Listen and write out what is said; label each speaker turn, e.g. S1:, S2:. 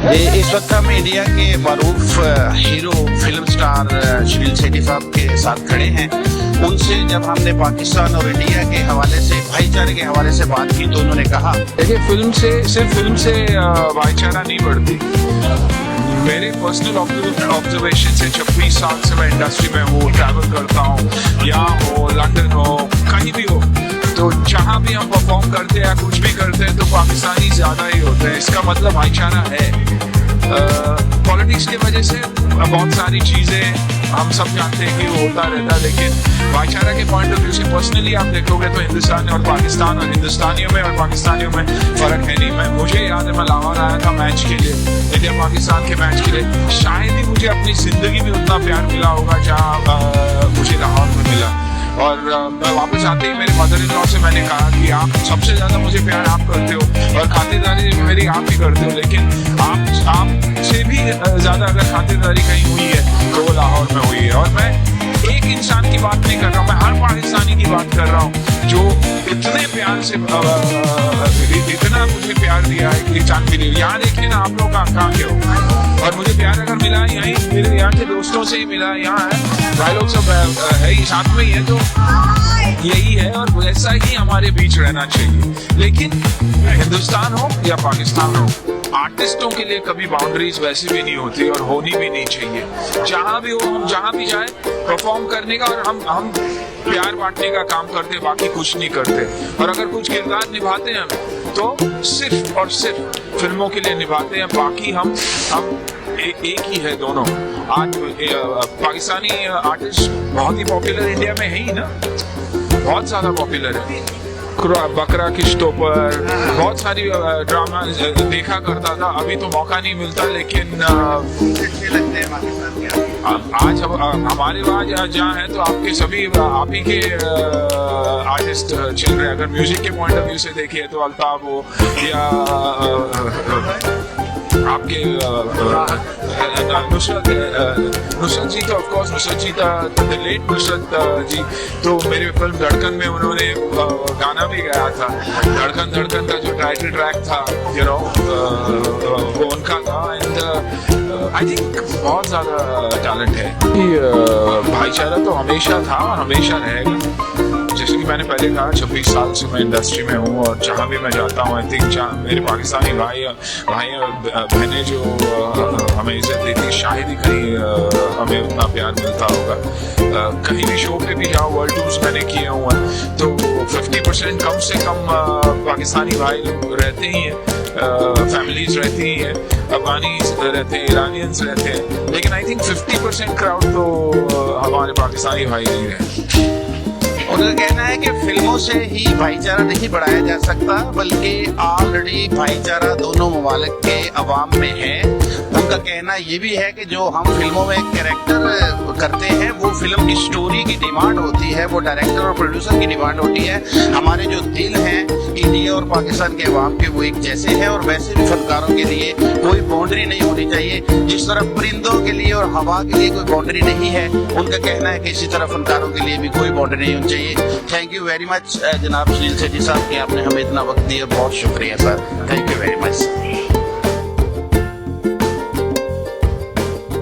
S1: इस वक्त हम इंडिया के मरूफ hero film star Sunil Shetty साहब के साथ खड़े हैं। उनसे जब हमने पाकिस्तान और इंडिया के हवाले से, भाईचारे के हवाले से बात की, तो उन्होंने कहा
S2: देखिए, सिर्फ फिल्म से भाईचारा नहीं बढ़ती। मेरे पर्सनल ऑब्जर्वेशन से 26 साल से मैं इंडस्ट्री में हूँ, ट्रैवल करता हूँ, यहाँ हो, लंदन हो, कहीं भी हो, तो जहाँ भी हम परफॉर्म करते हैं या कुछ भी करते हैं तो पाकिस्तानी ज़्यादा ही होते हैं। इसका मतलब भाईचारा है। पॉलिटिक्स की वजह से बहुत सारी चीज़ें हम सब जानते हैं कि वो होता रहता है, लेकिन भाईचारा के पॉइंट ऑफ व्यू से पर्सनली आप देखोगे तो हिंदुस्तान और पाकिस्तान और हिंदुस्तानियों में और पाकिस्तानियों में फ़र्क है नहीं। मुझे याद है, मैं लाहौर आया था मैच के लिए, इंडिया पाकिस्तान के मैच के लिए। शायद ही मुझे अपनी ज़िंदगी में उतना प्यार मिला होगा जहाँ मुझे लाहौर में मिला। और मैं वापस आते ही मेरे मदर इन लॉ से मैंने कहा कि आप सबसे ज़्यादा मुझे प्यार आप करते हो और खातिरदारी मेरी आप ही करते हो, लेकिन आपसे भी ज़्यादा अगर खातिरदारी कहीं हुई है तो वो लाहौर में हुई है। और मैं एक इंसान की बात नहीं कर रहा हूँ, मैं हर पाकिस्तानी की बात कर रहा हूँ जो इतने प्यार से इतना मुझे प्यार दिया है कि चांद मिली। यहाँ देखिए ना, आप लोग कहाँ के हो, और मुझे प्यार अगर मिला यहीं मेरे यहाँ के दोस्तों से ही मिला। यहाँ है भाई लोग सब है ही, साथ में ही है, तो यही है और वैसा ही हमारे बीच रहना चाहिए। लेकिन हिंदुस्तान हो या पाकिस्तान हो, आर्टिस्टों के लिए कभी बाउंड्रीज वैसे भी नहीं होती और होनी भी नहीं चाहिए। जहाँ भी हो, हम जहाँ भी जाए परफॉर्म करने का, और हम प्यार बांटने का काम करते, बाकी कुछ नहीं करते। और अगर कुछ किरदार निभाते हैं तो सिर्फ और सिर्फ फिल्मों के लिए निभाते हैं, बाकी हम एक ही है दोनों। आज पाकिस्तानी आर्टिस्ट बहुत ही पॉपुलर इंडिया में है ही ना, बहुत ज़्यादा पॉपुलर है। बकरा किश्तों पर बहुत सारी ड्रामा देखा करता था, अभी तो मौका नहीं मिलता, लेकिन
S1: अच्छे लगते हैं पाकिस्तान के।
S2: आज हमारे वहाँ जहाँ है तो आपके सभी आप ही के आर्टिस्ट चल रहे हैं। अगर म्यूजिक के पॉइंट ऑफ व्यू से देखिए तो अल्ताफ हो या आपके नुसरत जी, तो of course Nusrat ji the late Nusrat ji, तो मेरे फिल्म धड़कन में उन्होंने गाना भी गाया था। धड़कन धड़कन का जो टाइटल ट्रैक था, यू नो, वो उनका था। एंड आई थिंक बहुत ज़्यादा टैलेंट है। भाईचारा तो हमेशा था और हमेशा रहेगा। जैसे कि मैंने पहले कहा, 26 साल से मैं इंडस्ट्री में हूँ और जहाँ भी मैं जाता हूँ, आई थिंक मेरे पाकिस्तानी भाई और बहनें जो हमें इज्जत देती, शायद ही कहीं हमें उतना प्यार मिलता होगा। कहीं भी शो पे भी जाओ, वर्ल्ड टूर्स मैंने किए हुए हैं, तो 50% कम से कम पाकिस्तानी भाई रहते ही हैं, फैमिलीज रहती ही हैं, अफगानीज रहते हैं, ईरानियंस रहते हैं, लेकिन आई थिंक 50% क्राउड तो हमारे पाकिस्तानी भाई ही है।
S1: उनका कहना है कि फिल्मों से ही भाईचारा नहीं बढ़ाया जा सकता, बल्कि ऑलरेडी भाईचारा दोनों ममालिक के अवाम में है। उनका कहना ये भी है कि जो हम फिल्मों में कैरेक्टर करते हैं, वो फिल्म की स्टोरी की डिमांड होती है, वो डायरेक्टर और प्रोड्यूसर की डिमांड होती है। हमारे जो दिल हैं इंडिया और पाकिस्तान के अवाम के, वो एक जैसे हैं, और वैसे भी फनकारों के लिए कोई बाउंड्री नहीं होनी चाहिए। जिस तरह परिंदों के लिए और हवा के लिए कोई बाउंड्री नहीं है, उनका कहना है कि इसी तरह फनकारों के लिए भी कोई बाउंड्री नहीं होनी चाहिए। थैंक यू वेरी मच जनाब सुनील शेट्टी साहब, कि आपने हमें इतना वक्त दिया। बहुत शुक्रिया sir, thank you very much.